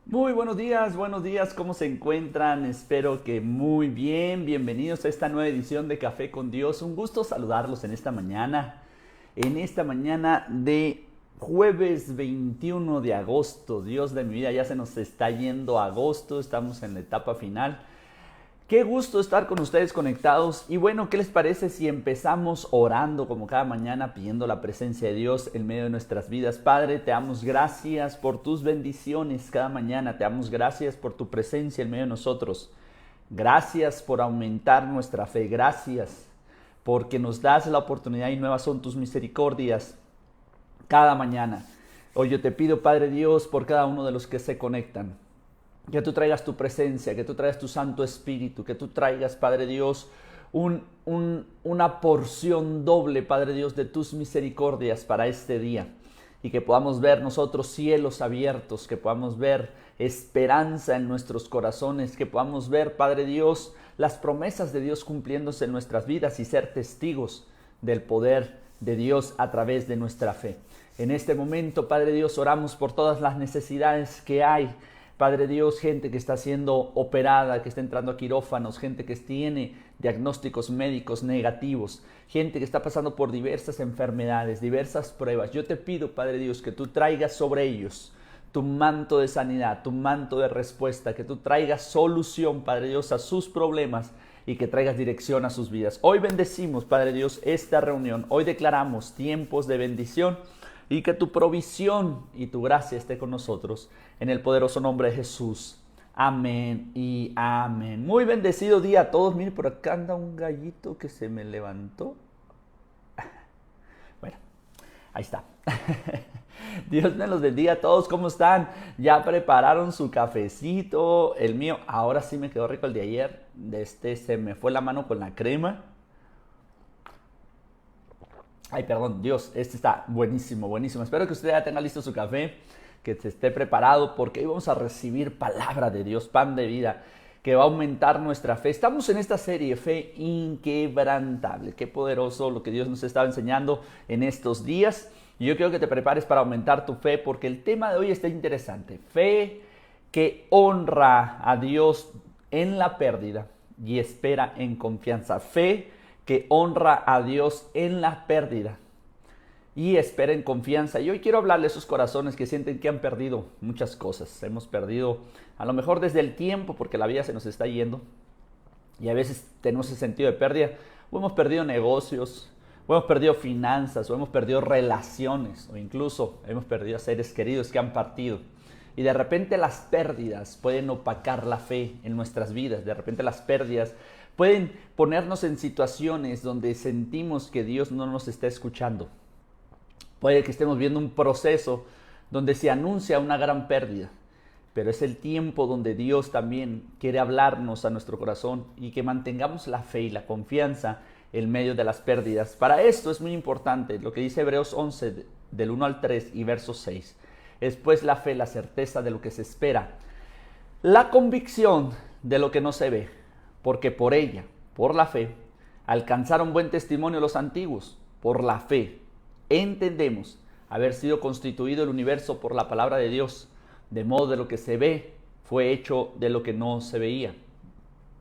Muy buenos días, ¿cómo se encuentran? Espero que muy bien, bienvenidos a esta nueva edición de Café con Dios. Un gusto saludarlos en esta mañana de jueves 21 de agosto. Dios de mi vida, ya se nos está yendo agosto, estamos en la etapa final. Qué gusto estar con ustedes conectados. Y bueno, ¿qué les parece si empezamos orando como cada mañana, pidiendo la presencia de Dios en medio de nuestras vidas? Padre, te damos gracias por tus bendiciones cada mañana. Te damos gracias por tu presencia en medio de nosotros. Gracias por aumentar nuestra fe. Gracias porque nos das la oportunidad y nuevas son tus misericordias cada mañana. Hoy yo te pido, Padre Dios, por cada uno de los que se conectan, que tú traigas tu presencia, que tú traigas tu Santo Espíritu, que tú traigas, Padre Dios, una porción doble, Padre Dios, de tus misericordias para este día. Y que podamos ver nosotros cielos abiertos, que podamos ver esperanza en nuestros corazones, que podamos ver, Padre Dios, las promesas de Dios cumpliéndose en nuestras vidas y ser testigos del poder de Dios a través de nuestra fe. En este momento, Padre Dios, oramos por todas las necesidades que hay. Padre Dios, gente que está siendo operada, que está entrando a quirófanos, gente que tiene diagnósticos médicos negativos, gente que está pasando por diversas enfermedades, diversas pruebas. Yo te pido, Padre Dios, que tú traigas sobre ellos tu manto de sanidad, tu manto de respuesta, que tú traigas solución, Padre Dios, a sus problemas y que traigas dirección a sus vidas. Hoy bendecimos, Padre Dios, esta reunión. Hoy declaramos tiempos de bendición y que tu provisión y tu gracia esté con nosotros en el poderoso nombre de Jesús. Amén y amén. Muy bendecido día a todos. Miren, por acá anda un gallito que se me levantó. Bueno, ahí está. Dios me los bendiga a todos. ¿Cómo están? ¿Ya prepararon su cafecito? El mío, ahora sí me quedó rico el de ayer. Se me fue la mano con la crema. Ay, perdón, Dios, este está buenísimo, buenísimo. Espero que usted ya tenga listo su café, que se esté preparado, porque hoy vamos a recibir palabra de Dios, pan de vida, que va a aumentar nuestra fe. Estamos en esta serie, Fe Inquebrantable. Qué poderoso lo que Dios nos está enseñando en estos días. Y yo quiero que te prepares para aumentar tu fe, porque el tema de hoy está interesante. Fe que honra a Dios en la pérdida y espera en confianza. Fe que honra a Dios en la pérdida y espera en confianza. Y hoy quiero hablarle a esos corazones que sienten que han perdido muchas cosas. Hemos perdido a lo mejor desde el tiempo, porque la vida se nos está yendo y a veces tenemos ese sentido de pérdida, o hemos perdido negocios, o hemos perdido finanzas, o hemos perdido relaciones, o incluso hemos perdido a seres queridos que han partido. Y de repente las pérdidas pueden opacar la fe en nuestras vidas. De repente las pérdidas pueden ponernos en situaciones donde sentimos que Dios no nos está escuchando. Puede que estemos viendo un proceso donde se anuncia una gran pérdida, pero es el tiempo donde Dios también quiere hablarnos a nuestro corazón y que mantengamos la fe y la confianza en medio de las pérdidas. Para esto es muy importante lo que dice Hebreos 11 del 1 al 3 y verso 6. Es pues la fe, la certeza de lo que se espera, la convicción de lo que no se ve, porque por ella, por la fe, alcanzaron buen testimonio los antiguos. Por la fe entendemos haber sido constituido el universo por la palabra de Dios, de modo de lo que se ve fue hecho de lo que no se veía.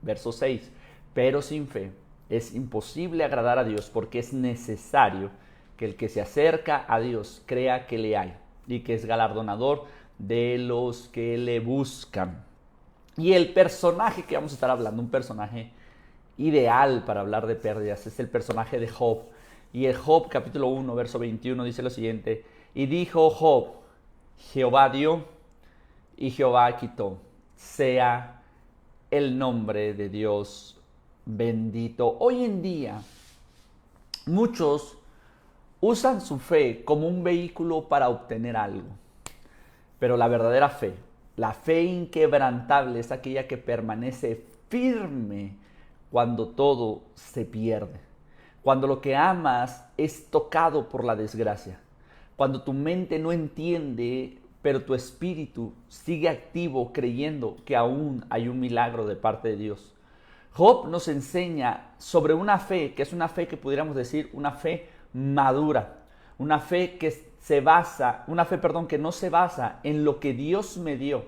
Verso 6. Pero sin fe es imposible agradar a Dios, porque es necesario que el que se acerca a Dios crea que le hay y que es galardonador de los que le buscan. Y el personaje que vamos a estar hablando, un personaje ideal para hablar de pérdidas, es el personaje de Job. Y el Job capítulo 1, verso 21 dice lo siguiente: y dijo Job, Jehová dio y Jehová quitó, sea el nombre de Dios bendito. Hoy en día muchos usan su fe como un vehículo para obtener algo, pero la verdadera fe, la fe inquebrantable, es aquella que permanece firme cuando todo se pierde, cuando lo que amas es tocado por la desgracia, cuando tu mente no entiende, pero tu espíritu sigue activo creyendo que aún hay un milagro de parte de Dios. Job nos enseña sobre una fe, que es una fe que pudiéramos decir una fe madura, una fe que no se basa en lo que Dios me dio,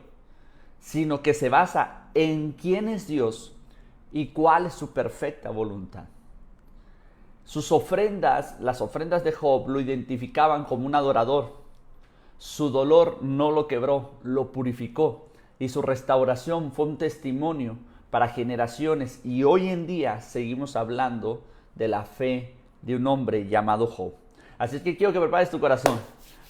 sino que se basa en quién es Dios y cuál es su perfecta voluntad. Sus ofrendas, las ofrendas de Job, lo identificaban como un adorador. Su dolor no lo quebró, lo purificó, y su restauración fue un testimonio para generaciones, y hoy en día seguimos hablando de la fe de un hombre llamado Job. Así que quiero que prepares tu corazón,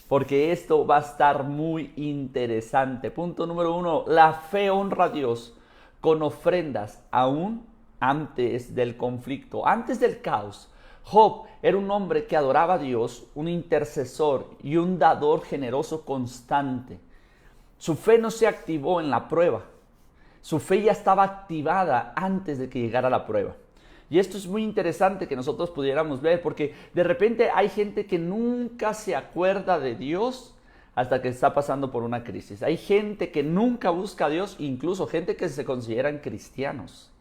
porque esto va a estar muy interesante. Punto número 1, la fe honra a Dios con ofrendas aún antes del conflicto, antes del caos. Job era un hombre que adoraba a Dios, un intercesor y un dador generoso constante. Su fe no se activó en la prueba. Su fe ya estaba activada antes de que llegara la prueba. Y esto es muy interesante que nosotros pudiéramos ver, porque de repente hay gente que nunca se acuerda de Dios hasta que está pasando por una crisis. Hay gente que nunca busca a Dios, incluso gente que se consideran cristianos,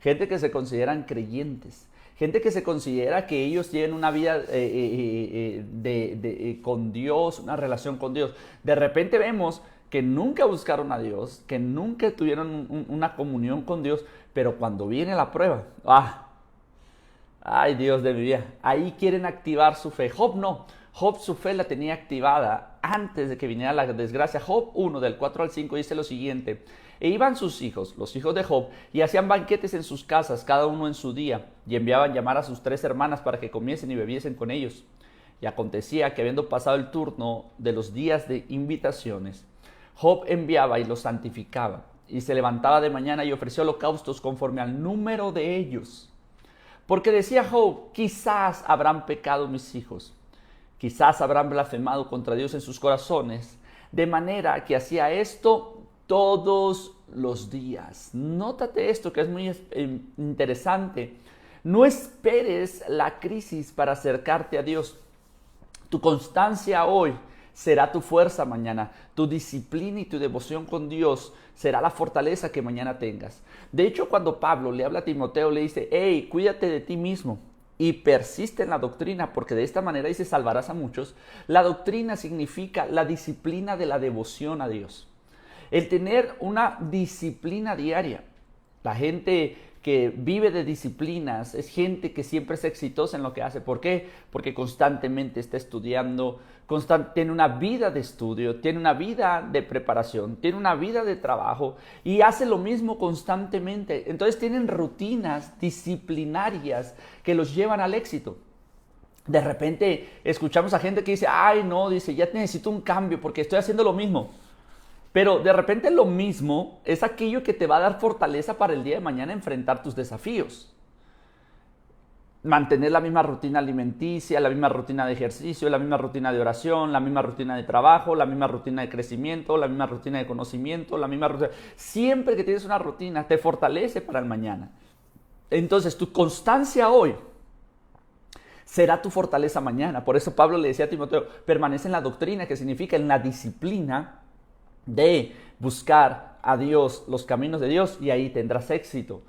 gente que se consideran creyentes. Gente que se considera que ellos tienen una vida con Dios, una relación con Dios. De repente vemos que nunca buscaron a Dios, que nunca tuvieron una comunión con Dios, pero cuando viene la prueba, ay Dios de mi vida, ahí quieren activar su fe. Job no, Job su fe la tenía activada antes de que viniera la desgracia. Job 1, del 4 al 5 dice lo siguiente: e iban sus hijos, los hijos de Job, y hacían banquetes en sus casas, cada uno en su día, y enviaban llamar a sus 3 hermanas para que comiesen y bebiesen con ellos. Y acontecía que habiendo pasado el turno de los días de invitaciones, Job enviaba y los santificaba, y se levantaba de mañana y ofreció holocaustos conforme al número de ellos. Porque decía Job: quizás habrán pecado mis hijos, quizás habrán blasfemado contra Dios en sus corazones, de manera que hacía esto todos los días. Nótate esto que es muy interesante. No esperes la crisis para acercarte a Dios. Tu constancia hoy será tu fuerza mañana. Tu disciplina y tu devoción con Dios será la fortaleza que mañana tengas. De hecho, cuando Pablo le habla a Timoteo, le dice: hey, cuídate de ti mismo y persiste en la doctrina, porque de esta manera dice salvarás a muchos. La doctrina significa la disciplina de la devoción a Dios. El tener una disciplina diaria. La gente que vive de disciplinas es gente que siempre es exitosa en lo que hace. ¿Por qué? Porque constantemente está estudiando, tiene una vida de estudio, tiene una vida de preparación, tiene una vida de trabajo y hace lo mismo constantemente. Entonces tienen rutinas disciplinarias que los llevan al éxito. De repente escuchamos a gente que dice: ay no, dice, ya necesito un cambio porque estoy haciendo lo mismo. Pero de repente lo mismo es aquello que te va a dar fortaleza para el día de mañana enfrentar tus desafíos. Mantener la misma rutina alimenticia, la misma rutina de ejercicio, la misma rutina de oración, la misma rutina de trabajo, la misma rutina de crecimiento, la misma rutina de conocimiento, la misma rutina. Siempre que tienes una rutina te fortalece para el mañana. Entonces tu constancia hoy será tu fortaleza mañana. Por eso Pablo le decía a Timoteo: permanece en la doctrina, que significa en la disciplina de buscar a Dios, los caminos de Dios, y ahí tendrás éxito.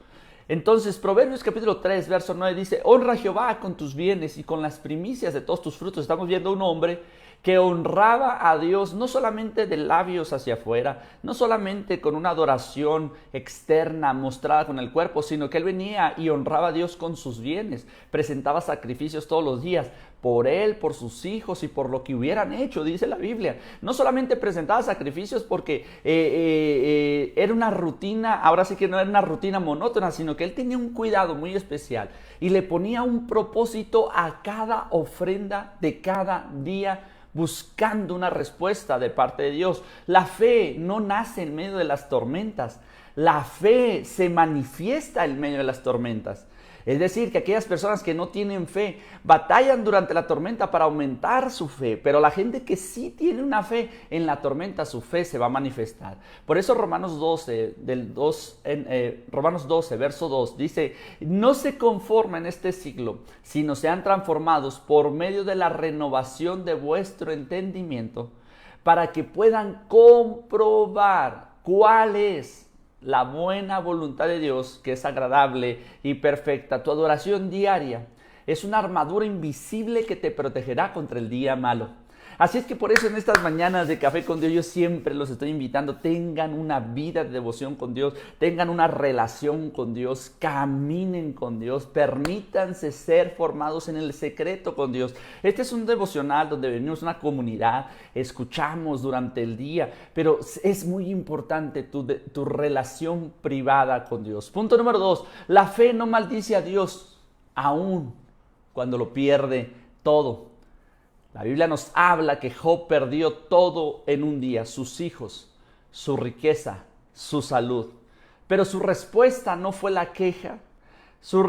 Entonces, Proverbios capítulo 3, verso 9 dice: honra a Jehová con tus bienes y con las primicias de todos tus frutos. Estamos viendo un hombre que honraba a Dios no solamente de labios hacia afuera, no solamente con una adoración externa mostrada con el cuerpo, sino que él venía y honraba a Dios con sus bienes, presentaba sacrificios todos los días, por él, por sus hijos y por lo que hubieran hecho, dice la Biblia. No solamente presentaba sacrificios porque era una rutina, ahora sí que no era una rutina monótona, sino que él tenía un cuidado muy especial y le ponía un propósito a cada ofrenda de cada día, buscando una respuesta de parte de Dios. La fe no nace en medio de las tormentas, la fe se manifiesta en medio de las tormentas. Es decir, que aquellas personas que no tienen fe batallan durante la tormenta para aumentar su fe, pero la gente que sí tiene una fe en la tormenta, su fe se va a manifestar. Por eso Romanos 12, verso 2 dice: no se conformen en este siglo, sino sean transformados por medio de la renovación de vuestro entendimiento, para que puedan comprobar cuál es la buena voluntad de Dios, que es agradable y perfecta. Tu adoración diaria es una armadura invisible que te protegerá contra el día malo. Así es que por eso en estas mañanas de Café con Dios yo siempre los estoy invitando, tengan una vida de devoción con Dios, tengan una relación con Dios, caminen con Dios, permítanse ser formados en el secreto con Dios. Este es un devocional donde venimos a una comunidad, escuchamos durante el día, pero es muy importante tu relación privada con Dios. Punto número 2, la fe no maldice a Dios, aún cuando lo pierde todo. La Biblia nos habla que Job perdió todo en un día, sus hijos, su riqueza, su salud. Pero su respuesta no fue la queja, su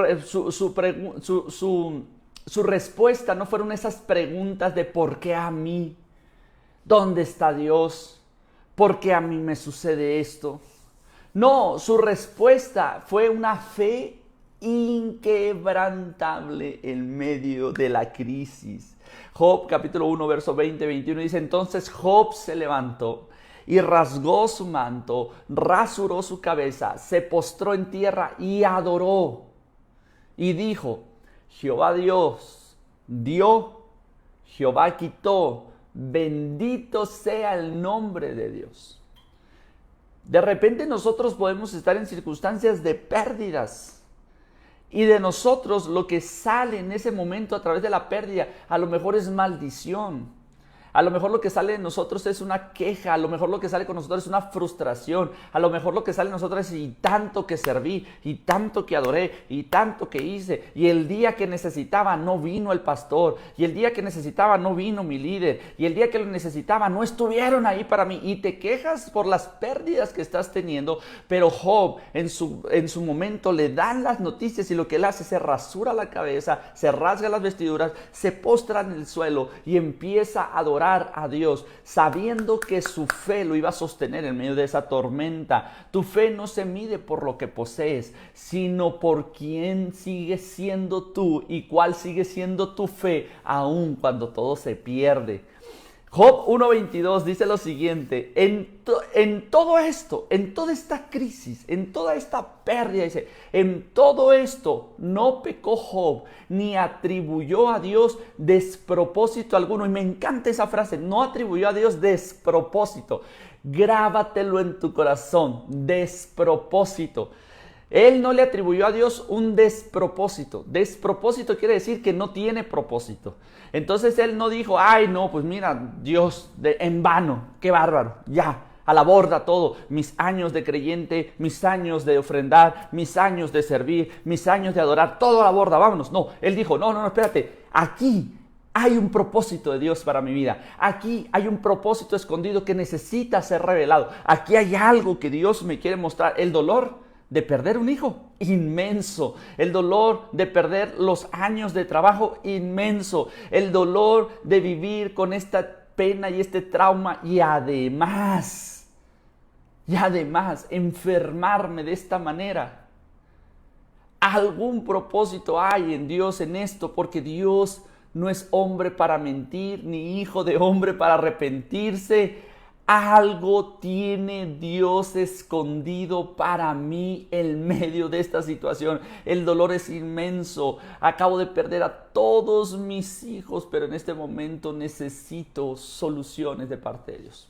respuesta no fueron esas preguntas de ¿por qué a mí? ¿Dónde está Dios? ¿Por qué a mí me sucede esto? No, su respuesta fue una fe inquebrantable en medio de la crisis. Job capítulo 1 verso 20-21 dice: entonces Job se levantó y rasgó su manto, rasuró su cabeza, se postró en tierra y adoró. Y dijo: Jehová Dios dio, Jehová quitó, bendito sea el nombre de Dios. De repente nosotros podemos estar en circunstancias de pérdidas. Y de nosotros lo que sale en ese momento a través de la pérdida a lo mejor es maldición. A lo mejor lo que sale de nosotros es una queja, a lo mejor lo que sale con nosotros es una frustración, a lo mejor lo que sale de nosotros es y tanto que serví, y tanto que adoré, y tanto que hice, y el día que necesitaba no vino el pastor, y el día que necesitaba no vino mi líder, y el día que lo necesitaba no estuvieron ahí para mí, y te quejas por las pérdidas que estás teniendo. Pero Job en su momento le dan las noticias y lo que él hace, se rasura la cabeza, se rasga las vestiduras, se postra en el suelo y empieza a adorar a Dios, sabiendo que su fe lo iba a sostener en medio de esa tormenta. Tu fe no se mide por lo que posees, sino por quién sigues siendo tú y cuál sigue siendo tu fe, aun cuando todo se pierde. Job 1.22 dice lo siguiente: en todo esto, en toda esta crisis, en toda esta pérdida, dice, en todo esto no pecó Job, ni atribuyó a Dios despropósito alguno. Y me encanta esa frase, no atribuyó a Dios despropósito. Grábatelo en tu corazón, despropósito. Él no le atribuyó a Dios un despropósito. Despropósito quiere decir que no tiene propósito. Entonces él no dijo: ay no, pues mira, Dios, en vano, qué bárbaro, ya, a la borda todo, mis años de creyente, mis años de ofrendar, mis años de servir, mis años de adorar, todo a la borda, vámonos. No, él dijo: no, espérate, aquí hay un propósito de Dios para mi vida. Aquí hay un propósito escondido que necesita ser revelado. Aquí hay algo que Dios me quiere mostrar. El dolor de perder un hijo, inmenso. El dolor de perder los años de trabajo, inmenso. El dolor de vivir con esta pena y este trauma y además enfermarme de esta manera. Algún propósito hay en Dios en esto, porque Dios no es hombre para mentir, ni hijo de hombre para arrepentirse. Algo tiene Dios escondido para mí en medio de esta situación. El dolor es inmenso. Acabo de perder a todos mis hijos, pero en este momento necesito soluciones de parte de Dios.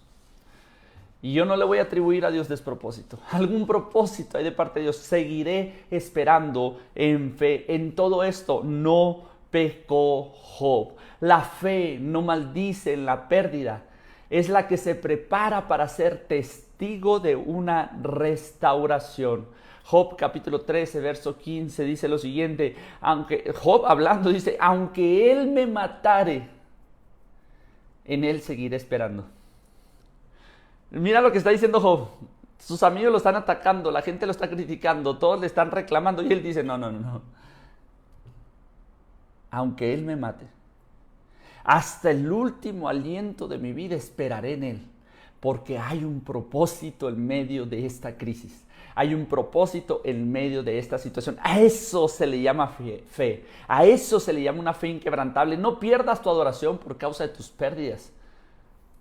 Y yo no le voy a atribuir a Dios despropósito. Algún propósito hay de parte de Dios. Seguiré esperando en fe. En todo esto no pecó Job. La fe no maldice en la pérdida. Es la que se prepara para ser testigo de una restauración. Job capítulo 13, verso 15 dice lo siguiente: aunque Job hablando dice, aunque él me matare, en él seguiré esperando. Mira lo que está diciendo Job. Sus amigos lo están atacando, la gente lo está criticando, todos le están reclamando y él dice, no. Aunque él me mate, hasta el último aliento de mi vida esperaré en él, porque hay un propósito en medio de esta crisis. Hay un propósito en medio de esta situación. A eso se le llama fe. A eso se le llama una fe inquebrantable. No pierdas tu adoración por causa de tus pérdidas.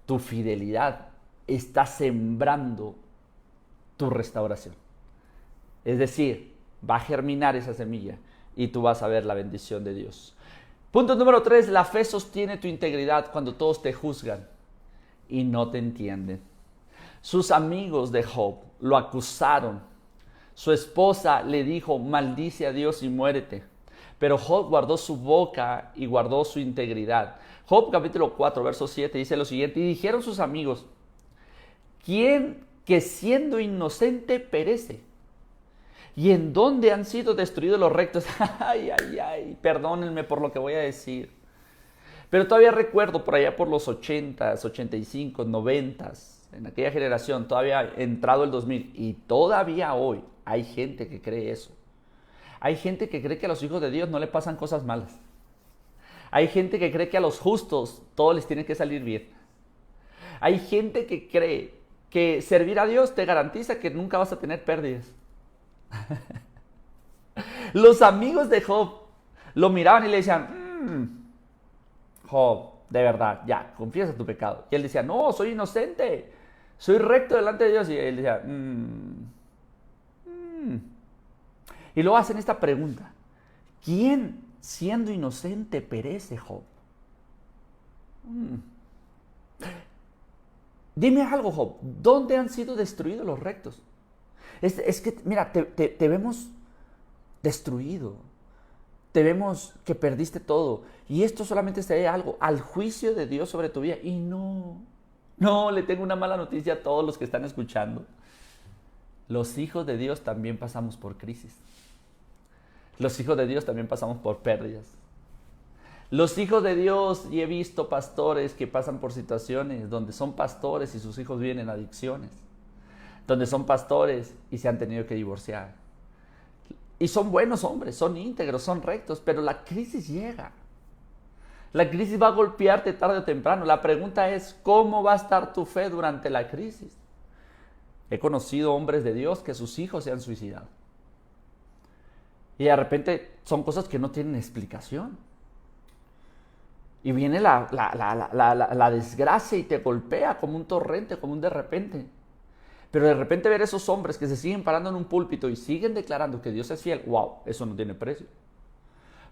Tu fidelidad está sembrando tu restauración. Es decir, va a germinar esa semilla y tú vas a ver la bendición de Dios. Punto número 3, la fe sostiene tu integridad cuando todos te juzgan y no te entienden. Sus amigos de Job lo acusaron. Su esposa le dijo, maldice a Dios y muérete. Pero Job guardó su boca y guardó su integridad. Job capítulo 4, verso 7 dice lo siguiente, y dijeron sus amigos, ¿quién que siendo inocente perece? ¿Y en dónde han sido destruidos los rectos? Ay, ay, ay, perdónenme por lo que voy a decir. Pero todavía recuerdo por allá por los 80s, 85, 90s, en aquella generación, todavía entrado el 2000, y todavía hoy hay gente que cree eso. Hay gente que cree que a los hijos de Dios no le pasan cosas malas. Hay gente que cree que a los justos todo les tiene que salir bien. Hay gente que cree que servir a Dios te garantiza que nunca vas a tener pérdidas. Los amigos de Job lo miraban y le decían, Job, de verdad, ya, confiesa tu pecado. Y él decía, no, soy inocente, soy recto delante de Dios. Y él decía, Y luego hacen esta pregunta, ¿quién siendo inocente perece, Job? Dime algo, Job, ¿dónde han sido destruidos los rectos? Es que, mira, te vemos destruido, te vemos que perdiste todo, y esto solamente se ve algo, al juicio de Dios sobre tu vida, y no, le tengo una mala noticia a todos los que están escuchando. Los hijos de Dios también pasamos por crisis. Los hijos de Dios también pasamos por pérdidas. Los hijos de Dios, y he visto pastores que pasan por situaciones donde son pastores y sus hijos viven en adicciones, donde son pastores y se han tenido que divorciar. Y son buenos hombres, son íntegros, son rectos, pero la crisis llega. La crisis va a golpearte tarde o temprano. La pregunta es, ¿cómo va a estar tu fe durante la crisis? He conocido hombres de Dios que sus hijos se han suicidado. Y de repente son cosas que no tienen explicación. Y viene la desgracia y te golpea como un torrente, como un de repente. Pero de repente ver esos hombres que se siguen parando en un púlpito y siguen declarando que Dios es fiel, wow, eso no tiene precio.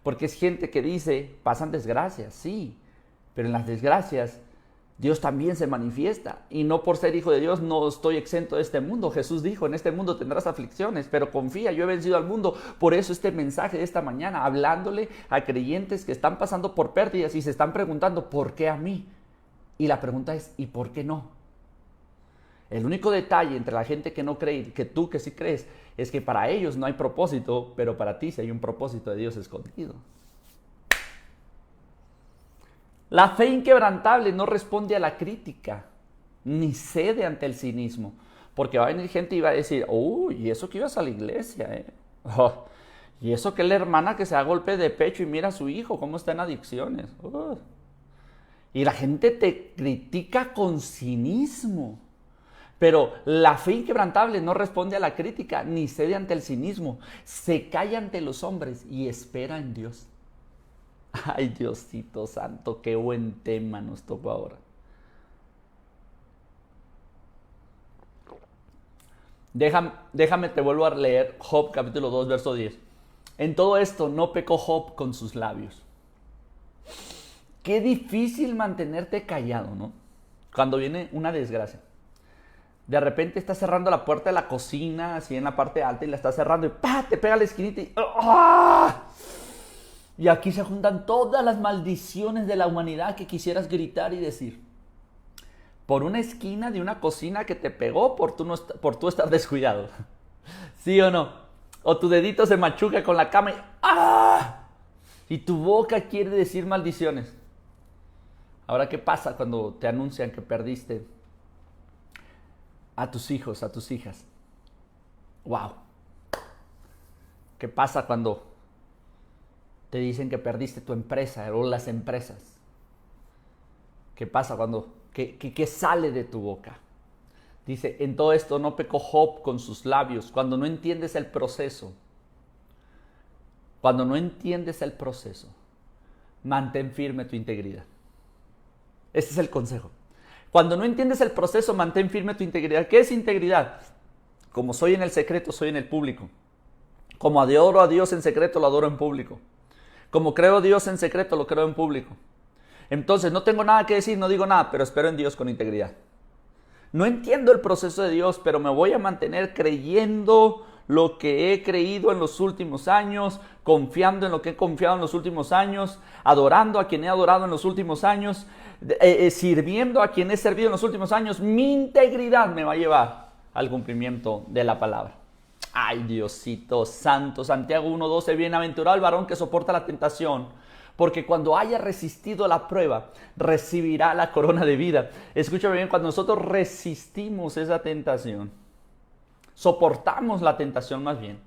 Porque es gente que dice, pasan desgracias, sí, pero en las desgracias Dios también se manifiesta. Y no por ser hijo de Dios no estoy exento de este mundo. Jesús dijo, en este mundo tendrás aflicciones, pero confía, yo he vencido al mundo. Por eso este mensaje de esta mañana, hablándole a creyentes que están pasando por pérdidas y se están preguntando, ¿por qué a mí? Y la pregunta es, ¿y por qué no? El único detalle entre la gente que no cree y que tú que sí crees es que para ellos no hay propósito, pero para ti sí hay un propósito de Dios escondido. La fe inquebrantable no responde a la crítica, ni cede ante el cinismo, porque va a venir gente y va a decir, y eso que ibas a la iglesia, y eso que es la hermana que se da golpe de pecho y mira a su hijo, cómo está en adicciones. Y la gente te critica con cinismo. Pero la fe inquebrantable no responde a la crítica, ni cede ante el cinismo. Se calla ante los hombres y espera en Dios. Ay, Diosito santo, qué buen tema nos tocó ahora. Déjame, te vuelvo a leer Job capítulo 2, verso 10. En todo esto no pecó Job con sus labios. Qué difícil mantenerte callado, ¿no? Cuando viene una desgracia. De repente estás cerrando la puerta de la cocina, así en la parte alta, y la estás cerrando y ¡pah! Te pega la esquinita y ¡ah! Y aquí se juntan todas las maldiciones de la humanidad que quisieras gritar y decir. Por una esquina de una cocina que te pegó por tú estar descuidado. ¿Sí o no? O tu dedito se machuca con la cama y ¡ah! Y tu boca quiere decir maldiciones. Ahora, ¿qué pasa cuando te anuncian que perdiste a tus hijos, a tus hijas? ¡Wow! ¿Qué pasa cuando te dicen que perdiste tu empresa o las empresas? ¿Qué pasa cuando, qué sale de tu boca? Dice, en todo esto no pecó Job con sus labios. Cuando no entiendes el proceso, mantén firme tu integridad. Ese es el consejo. Cuando no entiendes el proceso, mantén firme tu integridad. ¿Qué es integridad? Como soy en el secreto, soy en el público. Como adoro a Dios en secreto, lo adoro en público. Como creo Dios en secreto, lo creo en público. Entonces no tengo nada que decir, no digo nada, pero espero en Dios con integridad. No entiendo el proceso de Dios, pero me voy a mantener creyendo lo que he creído en los últimos años, confiando en lo que he confiado en los últimos años, adorando a quien he adorado en los últimos años, sirviendo a quien he servido en los últimos años. Mi integridad me va a llevar al cumplimiento de la palabra. Ay, Diosito santo, Santiago 1:12, bienaventurado el varón que soporta la tentación, porque cuando haya resistido la prueba, recibirá la corona de vida. Escúchame bien, cuando nosotros resistimos esa tentación, soportamos la tentación más bien,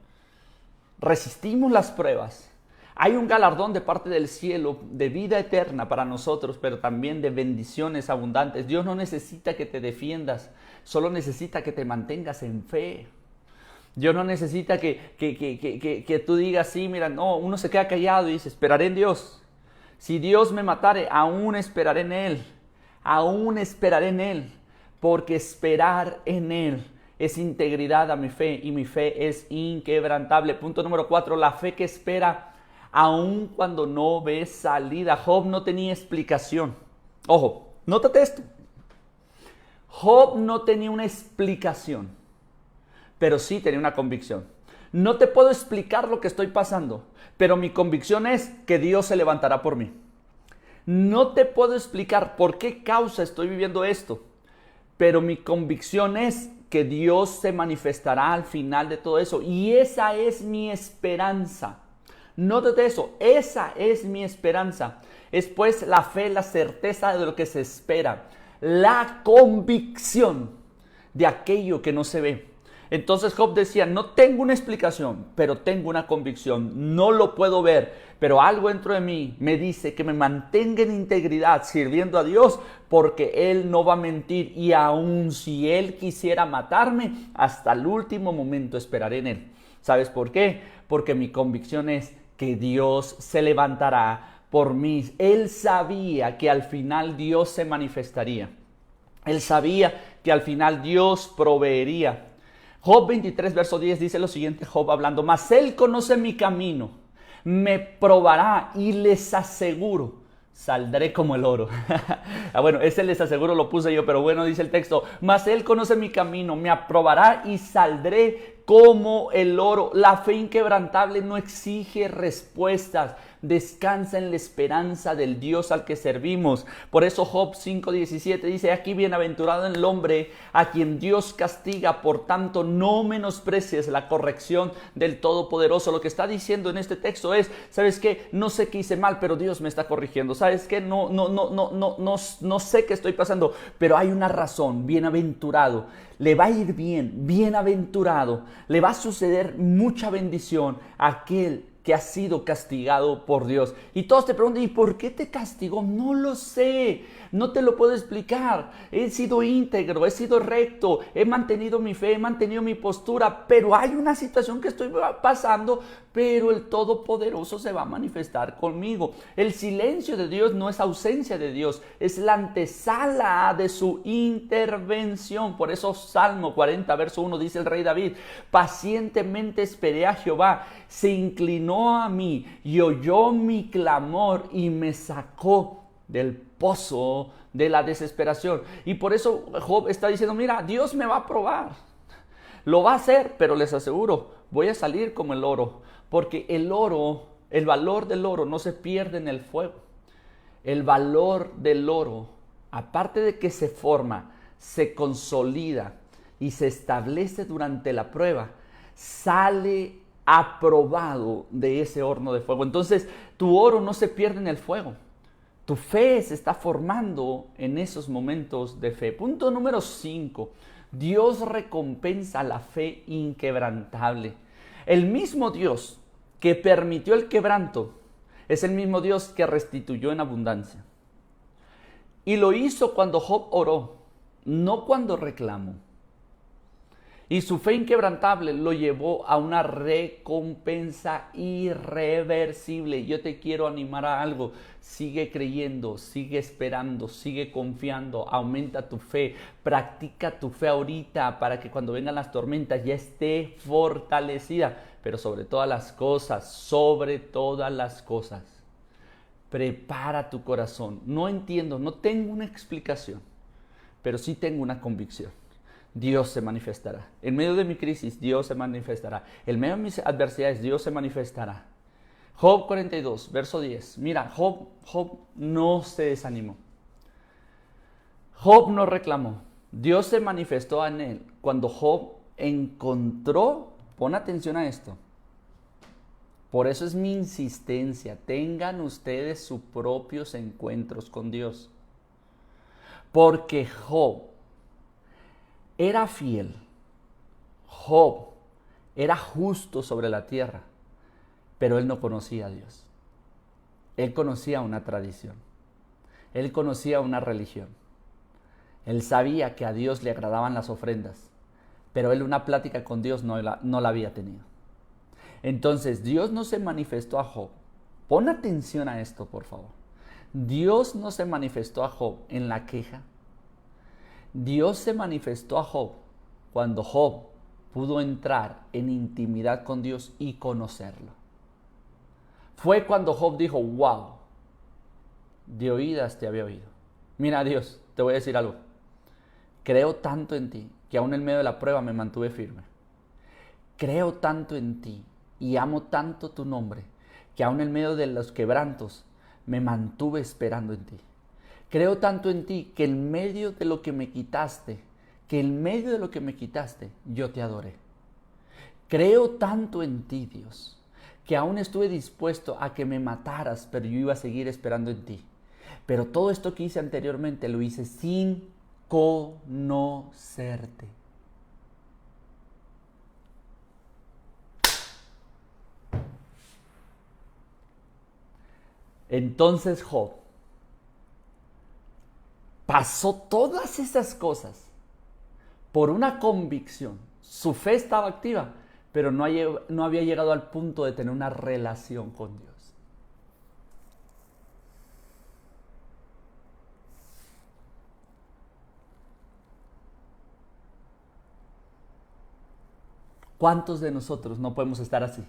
resistimos las pruebas, hay un galardón de parte del cielo de vida eterna para nosotros, pero también de bendiciones abundantes. Dios no necesita que te defiendas, solo necesita que te mantengas en fe. Dios no necesita que tú digas, sí, mira, no, uno se queda callado y dice, esperaré en Dios. Si Dios me matare, aún esperaré en Él. Aún esperaré en Él. Porque esperar en Él es integridad a mi fe y mi fe es inquebrantable. Punto número 4, la fe que espera aún cuando no ve salida. Job no tenía explicación. Ojo, nótate esto. Job no tenía una explicación, pero sí tenía una convicción. No te puedo explicar lo que estoy pasando, pero mi convicción es que Dios se levantará por mí. No te puedo explicar por qué causa estoy viviendo esto, pero mi convicción es que Dios se manifestará al final de todo eso. Y esa es mi esperanza. Nótate eso, esa es mi esperanza. Es pues la fe, la certeza de lo que se espera, la convicción de aquello que no se ve. Entonces Job decía, no tengo una explicación, pero tengo una convicción. No lo puedo ver, pero algo dentro de mí me dice que me mantenga en integridad sirviendo a Dios, porque Él no va a mentir. Y aun si Él quisiera matarme, hasta el último momento esperaré en Él. ¿Sabes por qué? Porque mi convicción es que Dios se levantará por mí. Él sabía que al final Dios se manifestaría. Él sabía que al final Dios proveería. Job 23, verso 10 dice lo siguiente, Job hablando, mas Él conoce mi camino, me probará y les aseguro, saldré como el oro. Bueno, ese les aseguro lo puse yo, pero bueno, dice el texto, mas Él conoce mi camino, me aprobará y saldré como el oro. La fe inquebrantable no exige respuestas, descansa en la esperanza del Dios al que servimos. Por eso Job 5:17 dice, aquí bienaventurado el hombre a quien Dios castiga, por tanto no menosprecies la corrección del Todopoderoso. Lo que está diciendo en este texto es, ¿sabes qué? No sé qué hice mal, pero Dios me está corrigiendo. ¿Sabes qué? No sé qué estoy pasando, pero hay una razón. Bienaventurado, le va a ir bien, bienaventurado, le va a suceder mucha bendición a aquel que ha sido castigado por Dios. Y todos te preguntan, ¿y por qué te castigó? No lo sé, no te lo puedo explicar. He sido íntegro, he sido recto, he mantenido mi fe, he mantenido mi postura, pero hay una situación que estoy pasando, pero el Todopoderoso se va a manifestar conmigo. El silencio de Dios no es ausencia de Dios, es la antesala de su intervención. Por eso Salmo 40, verso 1 dice el rey David, pacientemente esperé a Jehová, se inclinó a mí y oyó mi clamor y me sacó del pozo de la desesperación. Y por eso Job está diciendo, mira, Dios me va a probar, lo va a hacer, pero les aseguro, voy a salir como el oro, porque el oro, el valor del oro no se pierde en el fuego. El valor del oro, aparte de que se forma, se consolida y se establece durante la prueba, sale aprobado de ese horno de fuego. Entonces tu oro no se pierde en el fuego, tu fe se está formando en esos momentos de fe. Punto número 5, Dios recompensa la fe inquebrantable. El mismo Dios que permitió el quebranto es el mismo Dios que restituyó en abundancia, y lo hizo cuando Job oró, no cuando reclamó. Y su fe inquebrantable lo llevó a una recompensa irreversible. Yo te quiero animar a algo. Sigue creyendo, sigue esperando, sigue confiando. Aumenta tu fe. Practica tu fe ahorita para que cuando vengan las tormentas ya esté fortalecida. Pero sobre todas las cosas, prepara tu corazón. No entiendo, no tengo una explicación, pero sí tengo una convicción. Dios se manifestará. En medio de mi crisis, Dios se manifestará. En medio de mis adversidades, Dios se manifestará. Job 42, verso 10. Mira, Job no se desanimó. Job no reclamó. Dios se manifestó en él cuando Job encontró, pon atención a esto. Por eso es mi insistencia, tengan ustedes sus propios encuentros con Dios. Porque Job era fiel, Job era justo sobre la tierra, pero él no conocía a Dios. Él conocía una tradición, él conocía una religión. Él sabía que a Dios le agradaban las ofrendas, pero él una plática con Dios no la había tenido. Entonces Dios no se manifestó a Job. Pon atención a esto, por favor. Dios no se manifestó a Job en la queja. Dios se manifestó a Job cuando Job pudo entrar en intimidad con Dios y conocerlo. Fue cuando Job dijo, wow, de oídas te había oído. Mira, Dios, te voy a decir algo. Creo tanto en ti que aún en medio de la prueba me mantuve firme. Creo tanto en ti y amo tanto tu nombre que aún en medio de los quebrantos me mantuve esperando en ti. Creo tanto en ti que en medio de lo que me quitaste, yo te adoré. Creo tanto en ti, Dios, que aún estuve dispuesto a que me mataras, pero yo iba a seguir esperando en ti. Pero todo esto que hice anteriormente lo hice sin conocerte. Entonces Job pasó todas esas cosas por una convicción. Su fe estaba activa, pero no había llegado al punto de tener una relación con Dios. ¿Cuántos de nosotros no podemos estar así?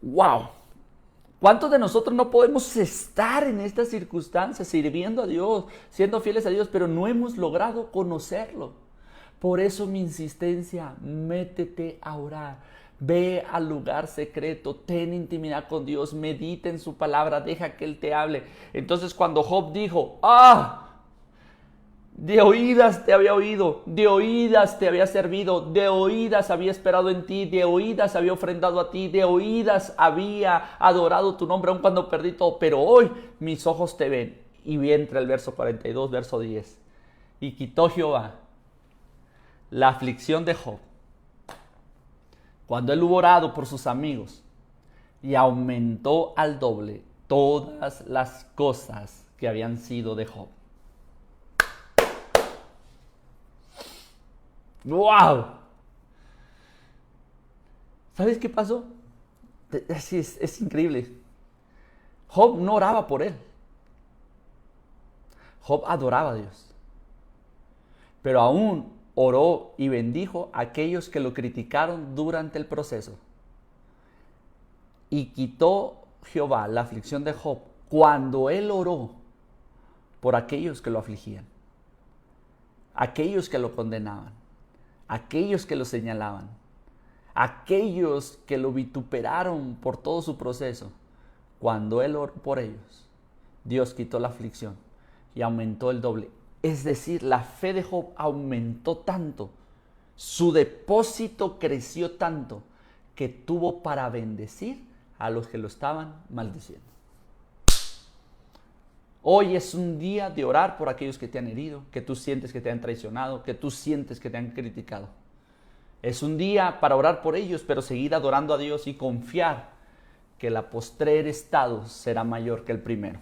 ¡Wow! ¿Cuántos de nosotros no podemos estar en estas circunstancias, sirviendo a Dios, siendo fieles a Dios, pero no hemos logrado conocerlo? Por eso mi insistencia, métete a orar, ve al lugar secreto, ten intimidad con Dios, medita en su palabra, deja que Él te hable. Entonces cuando Job dijo, de oídas te había oído, de oídas te había servido, de oídas había esperado en ti, de oídas había ofrendado a ti, de oídas había adorado tu nombre aun cuando perdí todo, pero hoy mis ojos te ven. Y vi entre el verso 42, verso 10. Y quitó Jehová la aflicción de Job cuando él hubo orado por sus amigos y aumentó al doble todas las cosas que habían sido de Job. ¡Wow! ¿Sabes qué pasó? Es increíble. Job no oraba por él. Job adoraba a Dios. Pero aún oró y bendijo a aquellos que lo criticaron durante el proceso. Y quitó Jehová la aflicción de Job cuando él oró por aquellos que lo afligían, aquellos que lo condenaban, aquellos que lo señalaban, aquellos que lo vituperaron por todo su proceso. Cuando él oró por ellos, Dios quitó la aflicción y aumentó el doble. Es decir, la fe de Job aumentó tanto, su depósito creció tanto, que tuvo para bendecir a los que lo estaban maldiciendo. Hoy es un día de orar por aquellos que te han herido, que tú sientes que te han traicionado, que tú sientes que te han criticado. Es un día para orar por ellos, pero seguir adorando a Dios y confiar que el postrer estado será mayor que el primero.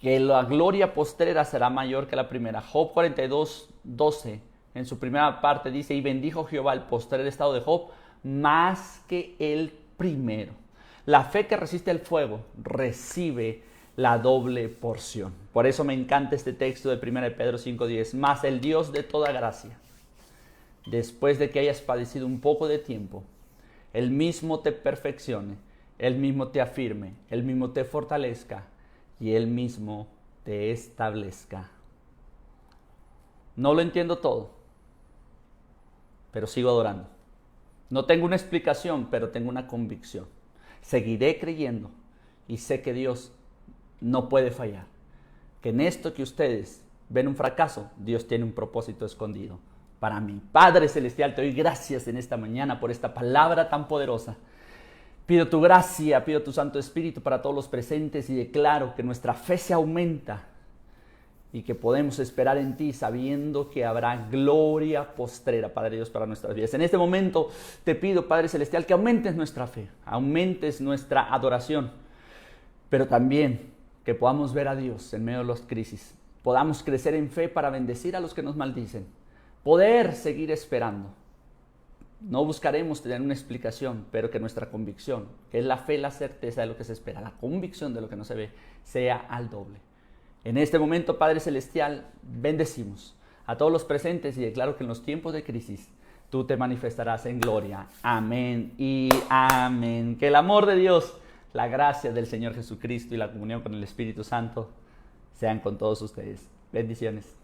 Que la gloria postrera será mayor que la primera. Job 42, 12, en su primera parte dice, y bendijo Jehová el postrer estado de Job más que el primero. La fe que resiste el fuego recibe la doble porción. Por eso me encanta este texto de 1 Pedro 5:10. Mas el Dios de toda gracia, después de que hayas padecido un poco de tiempo, Él mismo te perfeccione, Él mismo te afirme, Él mismo te fortalezca y Él mismo te establezca. No lo entiendo todo, pero sigo adorando. No tengo una explicación, pero tengo una convicción. Seguiré creyendo y sé que Dios no puede fallar. Que en esto que ustedes ven un fracaso, Dios tiene un propósito escondido para mí. Padre Celestial, te doy gracias en esta mañana por esta palabra tan poderosa. Pido tu gracia, pido tu Santo Espíritu para todos los presentes y declaro que nuestra fe se aumenta y que podemos esperar en ti sabiendo que habrá gloria postrera, Padre Dios, para nuestras vidas. En este momento te pido, Padre Celestial, que aumentes nuestra fe, aumentes nuestra adoración, pero también que podamos ver a Dios en medio de las crisis, podamos crecer en fe para bendecir a los que nos maldicen, poder seguir esperando. No buscaremos tener una explicación, pero que nuestra convicción, que es la fe, la certeza de lo que se espera, la convicción de lo que no se ve, sea al doble. En este momento, Padre Celestial, bendecimos a todos los presentes y declaro que en los tiempos de crisis tú te manifestarás en gloria. Amén y amén. Que el amor de Dios, la gracia del Señor Jesucristo y la comunión con el Espíritu Santo sean con todos ustedes. Bendiciones.